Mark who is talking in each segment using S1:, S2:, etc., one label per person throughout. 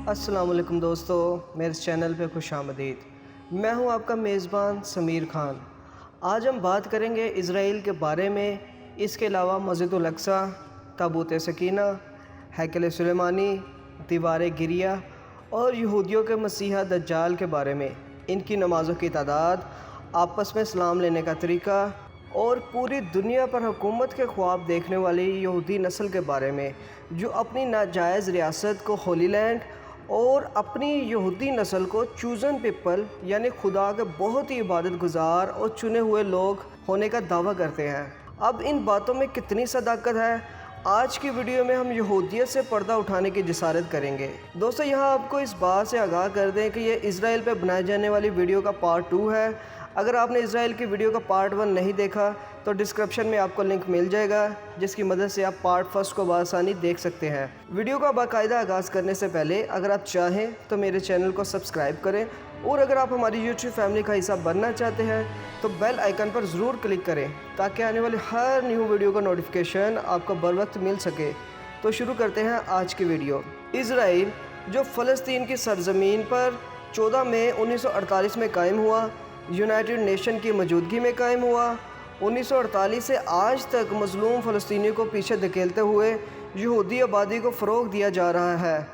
S1: अस्सलाम वालेकुम दोस्तों, मेरे चैनल पे खुश आमदीद। मैं हूं आपका मेज़बान समीर खान। आज हम बात करेंगे इज़राइल के बारे में। इसके अलावा मस्जिदुल अक्सा, ताबूत सकीना, हैकल सुलेमानी, दीवार गिरिया और यहूदियों के मसीहा दज्जाल के बारे में, इनकी नमाज़ों की तादाद, आपस में सलाम लेने का तरीका और पूरी दुनिया पर हुकूमत के ख्वाब देखने वाली यहूदी नस्ल के बारे में, जो अपनी नाजायज़ रियासत को होली लैंड और अपनी यहूदी नस्ल को चूज़न पीपल यानी खुदा के बहुत ही इबादत गुजार और चुने हुए लोग होने का दावा करते हैं। अब इन बातों में कितनी सदाकत है, आज की वीडियो में हम यहूदियत से पर्दा उठाने की जिसारत करेंगे। दोस्तों, यहाँ आपको इस बात से आगाह कर दें कि ये इज़राइल पे बनाई जाने वाली वीडियो का पार्ट 2 है। अगर आपने इज़राइल की वीडियो का पार्ट 1 नहीं देखा तो डिस्क्रिप्शन में आपको लिंक मिल जाएगा, जिसकी मदद से आप पार्ट 1 को बआसानी देख सकते हैं। वीडियो का बाकायदा आगाज़ करने से पहले अगर आप चाहें तो मेरे चैनल को सब्सक्राइब करें, और अगर आप हमारी यूट्यूब फैमिली का हिस्सा बनना चाहते हैं तो बेल आइकन पर ज़रूर क्लिक करें, ताकि आने वाली हर न्यू वीडियो का नोटिफिकेशन आपको बर वक्त मिल सके। तो शुरू करते हैं आज की वीडियो। इज़राइल, जो फ़लस्तीन की सरज़मीन पर 14 मई 1948 में कायम हुआ, यूनाइटेड नेशन की मौजूदगी में कायम हुआ। 1948 से आज तक मज़लूम फ़लस्तीनियों को पीछे धकेलते हुए यहूदी आबादी को फ़रोग़ दिया जा रहा है।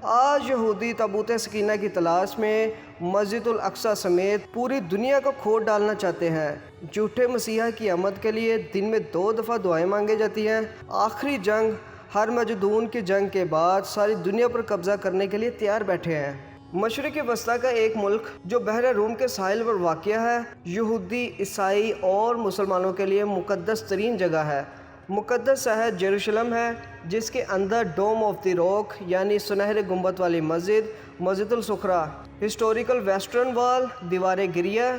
S1: आज यहूदी ताबूत सकीना की तलाश में मस्जिदुल अक्सा समेत पूरी दुनिया को खोद डालना चाहते हैं। झूठे मसीहा की आमद के लिए दिन में 2 दफ़ा दुआएं मांगी जाती हैं। आखिरी जंग हर मजदून की जंग के बाद सारी दुनिया पर कब्ज़ा करने के लिए तैयार बैठे हैं। मशरिक़ वस्ता का एक मुल्क जो बहर रूम के साहिल पर वाक़या है, यहूदी, ईसाई और मुसलमानों के लिए मुक़द्दस तरीन जगह है। मुक़द्दस शहर जेरूशलम है, जिसके अंदर डोम ऑफ द रॉक यानी सुनहरे गुंबद वाली मस्जिद, मस्जिदुल सुखरा, हिस्टोरिकल वेस्टर्न वॉल, दीवार गिरिया,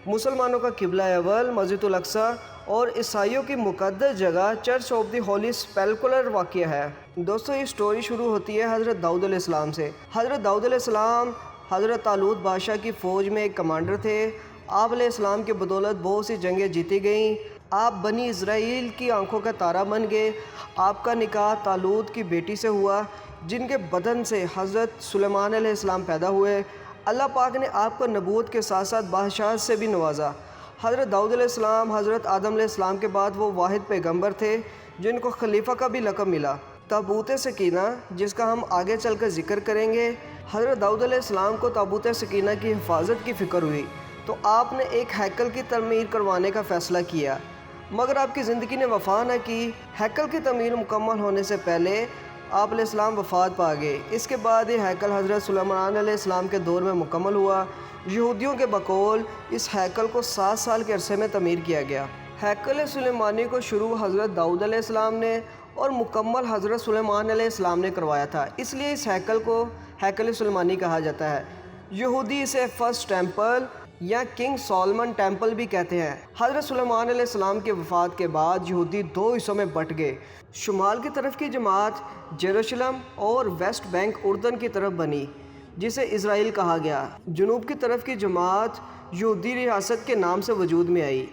S1: मुसलमानों का किबला अव्वल मस्जिदुल अक्सा और ईसाइयों की मुक़द्दस जगह चर्च ऑफ द होली सेपल्क्चर वाक़या है। दोस्तों, ये स्टोरी शुरू होती है हज़रत दाऊद अलैहिस्सलाम से। हज़रत दाऊद अलैहिस्सलाम हज़रत तालूत बादशाह की फ़ौज में एक कमांडर थे। आप अलैहिस्सलाम की बदौलत बहुत सी जंगें जीती गईं। आप बनी इज़राइल की आंखों का तारा बन गए। आपका निकाह तालूत की बेटी से हुआ, जिनके बदन से हज़रत सुलेमान अलैहिस्सलाम पैदा हुए। अल्लाह पाक ने आपको नबूवत के साथ साथ बादशाहत से भी नवाजा। हज़रत दाऊद अलैहिस्सलाम हज़रत आदम अलैहिस्सलाम के बाद वो वाहिद पैगंबर थे जिनको खलीफा का भी लक़ब मिला। ताबूत सकीना, जिसका हम आगे चलकर ज़िक्र करेंगे, हज़रत दाऊद अलैहिस्सलाम को ताबूत सकीना की हिफाजत की फ़िक्र हुई तो आपने एक हैकल की तमीर करवाने का फ़ैसला किया, मगर आपकी ज़िंदगी ने वफ़ा न की। हैकल की तमीर मुकम्मल होने से पहले आप अलैहिस्सलाम वफ़ात पा गए। इसके बाद ये हैकल हज़रत सुलेमान अलैहिस्सलाम के दौर में मुकम्मल हुआ। यहूदियों के बकौल इस हैकल को 7 साल के अरसे में तमीर किया गया। हैकल सुलेमानी को शुरू हज़रत दाऊद अलैहिस्सलाम ने और मुकम्मल हज़रत सुलेमान अलैहिस्सलाम ने करवाया था, इसलिए इस हैकल को हैकल सुलेमानी कहा जाता है। यहूदी इसे फर्स्ट टेम्पल या किंग सोलोमन टेम्पल भी कहते हैं। हज़रत सुलेमान अलैहिस्सलाम के वफ़ात के बाद यहूदी 2 हिस्सों में बट गए। शुमाल की तरफ की जमात जेरूशलम और वेस्ट बैंक उर्दन की तरफ बनी, जिसे इज़राइल कहा गया। जनूब की तरफ की जमात यहूदी रियासत के नाम से वजूद में आई।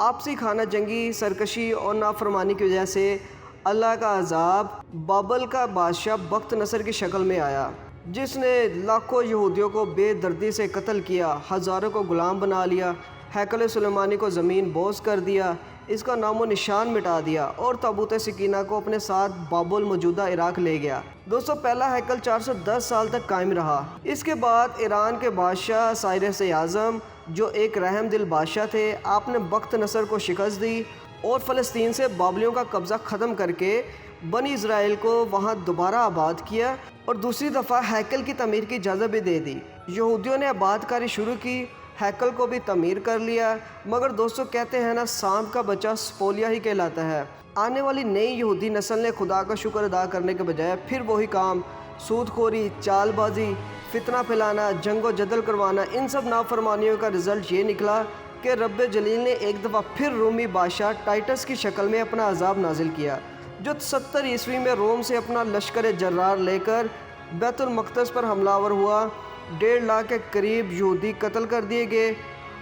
S1: आपसी खाना जंगी, सरकशी और नाफरमानी की वजह से अल्लाह का अज़ाब बाबल का बादशाह बख्त नसर की शक्ल में आया, जिसने लाखों यहूदियों को बेदर्दी से कत्ल किया, हज़ारों को ग़ुलाम बना लिया, हैकल सुलेमानी को ज़मीन बोझ कर दिया, इसका नामो निशान मिटा दिया और ताबूत सकीना को अपने साथ बाबुल मौजूदा इराक़ ले गया। दोस्तों, पहला हैकल 410 साल तक कायम रहा। इसके बाद ईरान के बादशाह साइरस आज़म, जो एक रहम दिल बादशाह थे, आपने बख्त नसर को शिकस्त दी और फ़लस्तीन से बाबलियों का कब्ज़ा ख़त्म करके बनी इज़राइल को वहाँ दोबारा आबाद किया और दूसरी दफ़ा हैकल की तमीर की इजाज़त भी दे दी। यहूदियों ने आबादकारी शुरू की, हैकल को भी तमीर कर लिया। मगर दोस्तों, कहते हैं ना, सांप का बच्चा स्पोलिया ही कहलाता है। आने वाली नई यहूदी नस्ल ने खुदा का शुक्र अदा करने के बजाय फिर वही काम, सूदखोरी, चालबाजी, फितना फैलाना, जंगो जदल करवाना, इन सब नाफरमानियों का रिज़ल्ट ये निकला कि रब जलील ने एक दफ़ा फिर रूमी बादशाह टाइटस की शक्ल में अपना अजाब नाजिल किया, जो 70 ईस्वी में रोम से अपना लश्कर जर्रार लेकर बैतुल मक़दस पर हमलावर हुआ। 1.5 लाख के करीब यहूदी कत्ल कर दिए गए,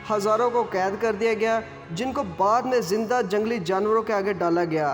S1: हज़ारों को कैद कर दिया गया, जिनको बाद में ज़िंदा जंगली जानवरों के आगे डाला गया।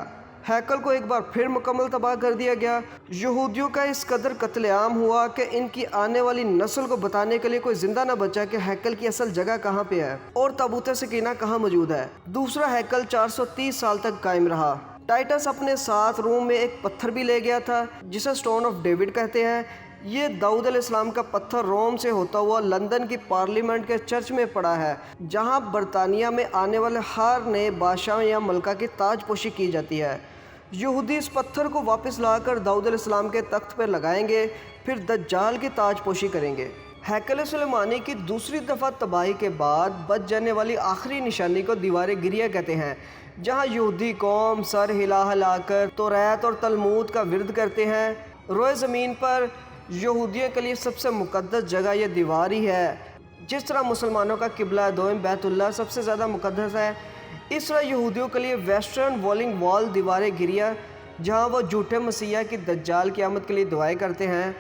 S1: ہیکل کو ایک بار پھر مکمل تباہ کر دیا گیا۔ یہودیوں کا اس قدر قتل عام ہوا کہ ان کی آنے والی نسل کو بتانے کے لیے کوئی زندہ نہ بچا کہ ہیکل کی اصل جگہ کہاں پہ ہے اور تابوت سکینہ کہاں موجود ہے۔ دوسرا ہیکل 430 سال تک قائم رہا۔ ٹائٹس اپنے ساتھ روم میں ایک پتھر بھی لے گیا تھا جسے سٹون آف ڈیوڈ کہتے ہیں۔ یہ داؤد علیہ السلام کا پتھر روم سے ہوتا ہوا لندن کی پارلیمنٹ کے چرچ میں پڑا ہے، جہاں برطانیہ میں آنے والے ہر نئے بادشاہ یا ملکہ کی تاج پوشی کی جاتی ہے۔ یہودی اس پتھر کو واپس لا کر داؤد علیہ السلام کے تخت پر لگائیں گے، پھر دجال کی تاج پوشی کریں گے۔ ہیکل سلیمانی کی دوسری دفعہ تباہی کے بعد بچ جانے والی آخری نشانی کو دیوار گریہ کہتے ہیں، جہاں یہودی قوم سر ہلا ہلا کر توریت اور تلمود کا ورد کرتے ہیں۔ روئے زمین پر یہودیوں کے لیے سب سے مقدس جگہ یہ دیوار ہی ہے۔ جس طرح مسلمانوں کا قبلہ دوم بیت اللہ سب سے زیادہ مقدس ہے، اس طرح یہودیوں کے لیے ویسٹرن والنگ وال دیوار گریہ، جہاں وہ جھوٹے مسیح کی دجال کی آمد کے لیے دعائیں کرتے ہیں۔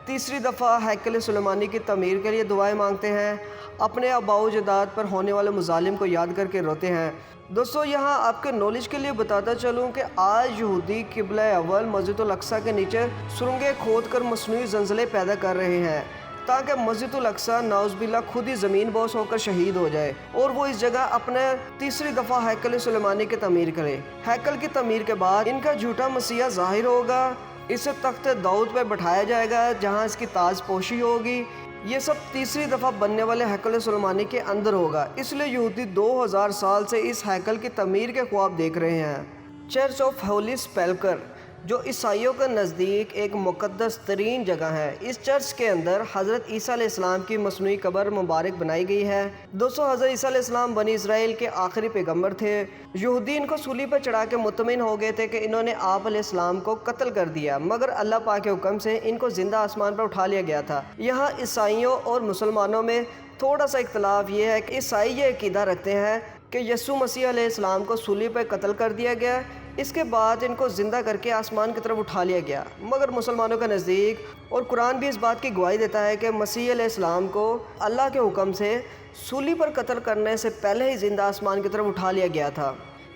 S1: تیسری دفعہ ہیکل سلیمانی کی تعمیر کے لیے دعائیں مانگتے ہیں، اپنے آباء و اجداد پر ہونے والے مظالم کو یاد کر کے روتے ہیں۔ دوستو، یہاں آپ کے نالج کے لیے بتاتا چلوں کہ آج یہودی قبلہ اول مسجد الاقصیٰ کے نیچے سرنگیں کھود کر مصنوعی زلزلے پیدا کر رہے ہیں تاکہ مسجد الاقصیٰ نعوذ باللہ خود ہی زمین بوس ہو کر شہید ہو جائے اور وہ اس جگہ اپنے تیسری دفعہ ہیکل سلیمانی کی تعمیر کرے۔ ہیکل کی تعمیر کے بعد ان کا جھوٹا مسیح ظاہر ہوگا، اسے تخت داؤد پہ بٹھایا جائے گا جہاں اس کی تاج پوشی ہوگی۔ یہ سب تیسری دفعہ بننے والے ہیکل سلیمانی کے اندر ہوگا، اس لیے یہودی 2000 سال سے اس ہیکل کی تعمیر کے خواب دیکھ رہے ہیں۔ چرچ آف ہولی سپیلکر، جو عیسائیوں کے نزدیک ایک مقدس ترین جگہ ہے، اس چرچ کے اندر حضرت عیسیٰ علیہ السلام کی مصنوعی قبر مبارک بنائی گئی ہے۔ دوستو، حضرت عیسیٰ علیہ السلام بنی اسرائیل کے آخری پیغمبر تھے۔ یہودی ان کو سولی پر چڑھا کے مطمئن ہو گئے تھے کہ انہوں نے آپ علیہ السلام کو قتل کر دیا، مگر اللہ پاک کے حکم سے ان کو زندہ آسمان پر اٹھا لیا گیا تھا۔ یہاں عیسائیوں اور مسلمانوں میں تھوڑا سا اختلاف یہ ہے کہ عیسائی یہ عقیدہ رکھتے ہیں کہ یسوع مسیح علیہ السلام کو سولی پر قتل کر دیا گیا، اس کے بعد ان کو زندہ کر کے آسمان کی طرف اٹھا لیا گیا، مگر مسلمانوں کے نزدیک اور قرآن بھی اس بات کی گواہی دیتا ہے کہ مسیح علیہ السلام کو اللہ کے حکم سے سولی پر قتل کرنے سے پہلے ہی زندہ آسمان کی طرف اٹھا لیا گیا تھا۔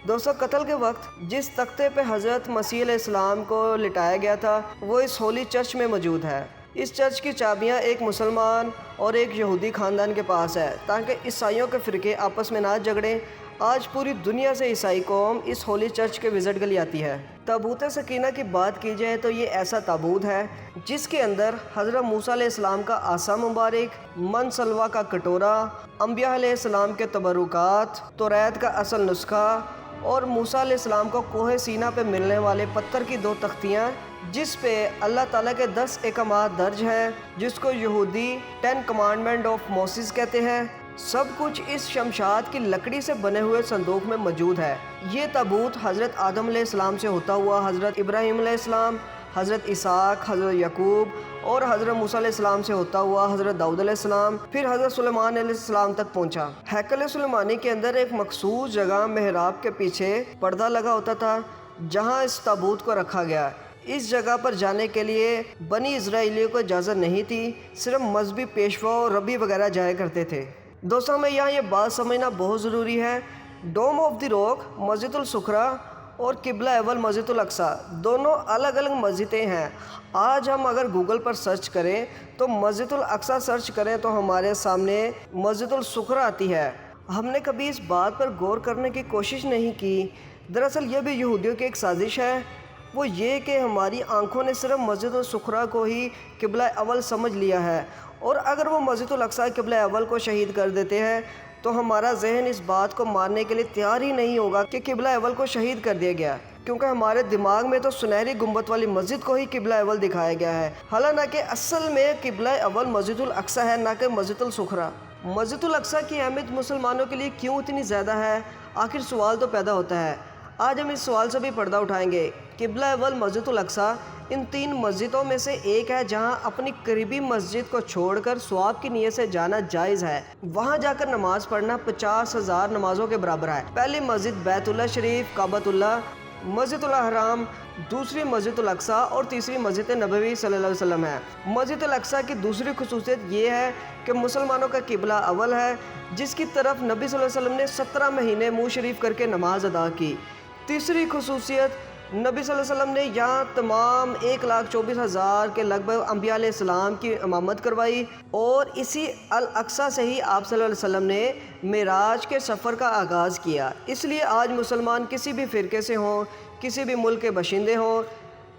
S1: دوستو، قتل کے وقت جس تختے پہ حضرت مسیح علیہ السلام کو لٹایا گیا تھا وہ اس ہولی چرچ میں موجود ہے۔ اس چرچ کی چابیاں ایک مسلمان اور ایک یہودی خاندان کے پاس ہے تاکہ عیسائیوں کے فرقے آپس میں نہ جھگڑیں۔ آج پوری دنیا سے عیسائی قوم اس ہولی چرچ کے وزٹ کے لیے آتی ہے۔ تابوت سکینہ کی بات کی جائے تو یہ ایسا تابوت ہے جس کے اندر حضرت موسیٰ علیہ السلام کا عصا مبارک، من سلوہ کا کٹورا، انبیاء علیہ السلام کے تبرکات، توریت کا اصل نسخہ اور موسیٰ علیہ السلام کو کوہ سینا پہ ملنے والے پتھر کی 2 تختیاں جس پہ اللہ تعالیٰ کے 10 احکامات درج ہیں، جس کو یہودی 10 کمانڈمنٹ آف موسیس کہتے ہیں، سب کچھ اس شمشاد کی لکڑی سے بنے ہوئے صندوق میں موجود ہے۔ یہ تابوت حضرت آدم علیہ السلام سے ہوتا ہوا حضرت ابراہیم علیہ السلام، حضرت اسحاق، حضرت یعقوب اور حضرت موسیٰ علیہ السلام سے ہوتا ہوا حضرت داؤد علیہ السلام، پھر حضرت سلیمان علیہ السلام تک پہنچا۔ ہیکل سلیمانی کے اندر ایک مخصوص جگہ محراب کے پیچھے پردہ لگا ہوتا تھا جہاں اس تابوت کو رکھا گیا۔ اس جگہ پر جانے کے لیے بنی اسرائیلیوں کو اجازت نہیں تھی، صرف مذہبی پیشوا اور ربی وغیرہ جایا کرتے تھے۔ دوستوں، ہمیں یہاں یہ بات سمجھنا بہت ضروری ہے، ڈوم آف دی روک مسجد الصخرہ اور قبلہ اول مسجد الاقصیٰ دونوں الگ الگ مسجدیں ہیں۔ آج ہم اگر گوگل پر سرچ کریں تو مسجد الاقصیٰ سرچ کریں تو ہمارے سامنے مسجد الصخرہ آتی ہے۔ ہم نے کبھی اس بات پر غور کرنے کی کوشش نہیں کی، دراصل یہ بھی یہودیوں کی ایک سازش ہے، وہ یہ کہ ہماری آنکھوں نے صرف مسجد الصخرہ کو ہی قبلہ اول سمجھ لیا ہے، اور اگر وہ مسجد الاقصیٰ قبلہ اول کو شہید کر دیتے ہیں تو ہمارا ذہن اس بات کو ماننے کے لیے تیار ہی نہیں ہوگا کہ قبلہ اول کو شہید کر دیا گیا، کیونکہ ہمارے دماغ میں تو سنہری گنبد والی مسجد کو ہی قبلہ اول دکھایا گیا ہے، حالانکہ اصل میں قبلہ اول مسجد الاقصیٰ ہے، نہ کہ مسجد الصخرہ۔ مسجد الاقصیٰ کی اہمیت مسلمانوں کے لیے کیوں اتنی زیادہ ہے؟ آخر سوال تو پیدا ہوتا ہے۔ آج ہم اس سوال سے بھی پردہ اٹھائیں گے۔ قبلہ اول مسجد الاقصیٰ ان 3 مسجدوں میں سے ایک ہے جہاں اپنی قریبی مسجد کو چھوڑ کر ثواب کی نیت سے جانا جائز ہے۔ وہاں جا کر نماز پڑھنا 50,000 نمازوں کے برابر ہے۔ پہلی مسجد بیت اللہ شریف کعبۃ اللہ، مسجد الحرام، دوسری مسجد الاقصیٰ اور تیسری مسجد نبوی صلی اللہ علیہ وسلم ہے۔ مسجد الاقصیٰ کی دوسری خصوصیت یہ ہے کہ مسلمانوں کا قبلہ اول ہے، جس کی طرف نبی صلی اللہ علیہ وسلم نے 17 مہینے منہ شریف کر کے نماز ادا کی۔ تیسری خصوصیت नबी सल्लल्लाहु अलैहि वसल्लम ने यहाँ तमाम 1,24,000 के लगभग अंबिया अलैहिस्सलाम की इमामत करवाई और इसी अल अक्सा से ही आप सल्लल्लाहु अलैहि वसल्लम ने मेराज के सफ़र का आगाज़ किया। इसलिए आज मुसलमान किसी भी फ़िरके से हों, किसी भी मुल्क के बशिंदे हों,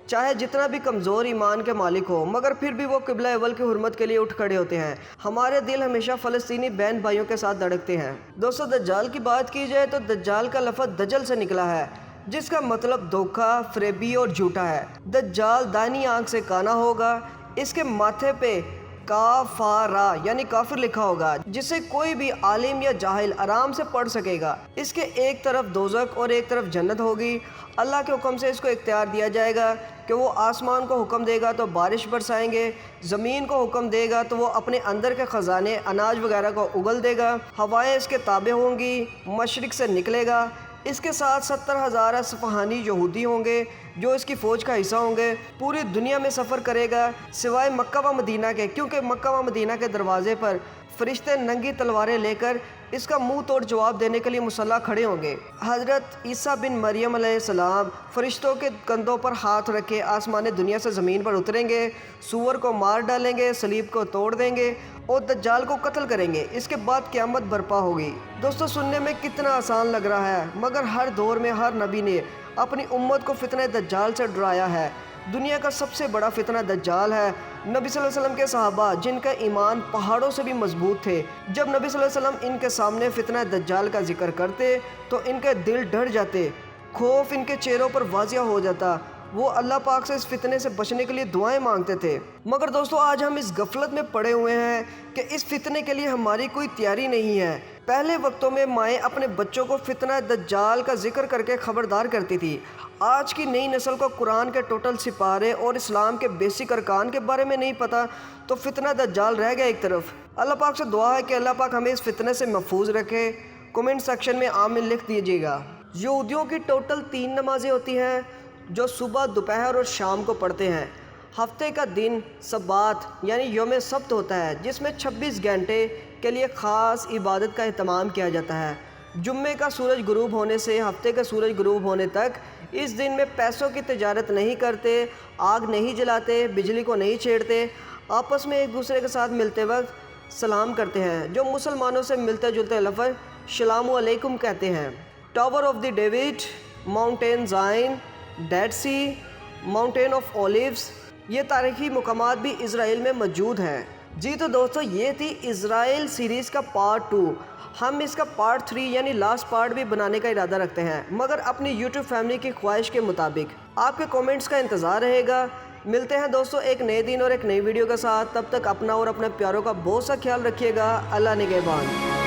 S1: चाहे जितना भी कमज़ोर ईमान के मालिक हो, मगर फिर भी वो क़िबला अव्वल की हुर्मत के लिए उठ खड़े होते हैं। हमारे दिल हमेशा फ़लस्तीनी बहन भाइयों के साथ धड़कते हैं। दोस्तों, दज्जाल की बात की जाए तो दज्जाल का लफ़्ज़ दजल से निकला है, जिसका मतलब धोखा, फ़रेबी और झूठा है। दज्जाल दाहिनी आंख से काना होगा, इसके माथे पे काफारा यानी काफिर लिखा होगा, जिसे कोई भी आलिम या जाहिल आराम से पढ़ सकेगा। इसके एक तरफ दोज़ख और एक तरफ जन्नत होगी। अल्लाह के हुक्म से इसको इख्तियार दिया जाएगा कि वो आसमान को हुक्म देगा तो बारिश बरसाएंगे, ज़मीन को हुक्म देगा तो वो अपने अंदर के ख़जाने अनाज वगैरह को उगल देगा, हवाएं इसके ताबे होंगी, मशरिक़ से निकलेगा। इसके साथ 70,000 असफ़हानी यहूदी होंगे जो इसकी फ़ौज का हिस्सा होंगे। पूरी दुनिया में सफ़र करेगा सिवाय मक्का व मदीना के, क्योंकि मक्का व मदीना के दरवाज़े पर फ़रिश्ते नंगी तलवारें लेकर इसका मुंह तोड़ जवाब देने के लिए मुसल्ला खड़े होंगे। हज़रत ईसा बिन मरियम अलैहिस्सलाम फ़रिश्तों के कंधों पर हाथ रखे आसमान दुनिया से ज़मीन पर उतरेंगे, सूअर को मार डालेंगे, सलीब को तोड़ देंगे और दज्जाल को कत्ल करेंगे। इसके बाद क़यामत बर्पा होगी। दोस्तों, सुनने में कितना आसान लग रहा है, मगर हर दौर में हर नबी ने अपनी उम्मत को फितने दज्जाल से डराया है। दुनिया का सबसे बड़ा फितना दज्जाल है। नबी सल्लल्लाहु अलैहि वसल्लम के सहाबा, जिनका ईमान पहाड़ों से भी मजबूत थे, जब नबी सल्लल्लाहु अलैहि वसल्लम इनके सामने फितना दज्जाल का जिक्र करते तो इनके दिल डर जाते, खौफ इनके चेहरों पर वाज़िया हो जाता। वो अल्लाह पाक से इस फितने से बचने के लिए दुआएं मांगते थे। मगर दोस्तों, आज हम इस गफलत में पड़े हुए हैं कि इस फितने के लिए हमारी कोई तैयारी नहीं है। पहले वक्तों में माएँ अपने बच्चों को फितना दज्जाल का जिक्र करके ख़बरदार करती थी। आज की नई नस्ल को कुरान के टोटल सिपारे और इस्लाम के बेसिक अरकान के बारे में नहीं पता, तो फितना दज्जाल रह गया एक तरफ। अल्लाह पाक से दुआ है कि अल्लाह पाक हमें इस फितने से महफूज रखे। कमेंट सेक्शन में आमीन लिख दीजिएगा। यहूदियों की टोटल 3 नमाज़ें होती हैं जो सुबह, दोपहर और शाम को पढ़ते हैं। हफ्ते का दिन सब्बात यानी यौम सब्त होता है, जिसमें 26 घंटे के लिए ख़ास इबादत का एहतमाम किया जाता है। जुम्मे का सूरज गुरूब होने से हफ्ते का सूरज गुरूब होने तक इस दिन में पैसों की तिजारत नहीं करते, आग नहीं जलाते, बिजली को नहीं छेड़ते, आपस में एक दूसरे के साथ मिलते वक्त सलाम करते हैं, जो मुसलमानों से मिलते जुलते लफ्ज़ सलामु अलैकुम कहते हैं। Tower of the David, mountain Zion, dead sea, mountain of olives, ये तारीख़ी मकामात भी इज़राइल में मौजूद हैं। जी तो दोस्तों, ये थी इज़राइल सीरीज़ का पार्ट 2। हम इसका पार्ट 3 यानी लास्ट पार्ट भी बनाने का इरादा रखते हैं, मगर अपनी यूट्यूब फैमिली की ख्वाहिश के मुताबिक। आपके कमेंट्स का इंतज़ार रहेगा। मिलते हैं दोस्तों एक नए दिन और एक नई वीडियो के साथ। तब तक अपना और अपने प्यारों का बहुत सा ख्याल रखिएगा। अल्लाह निगहबान।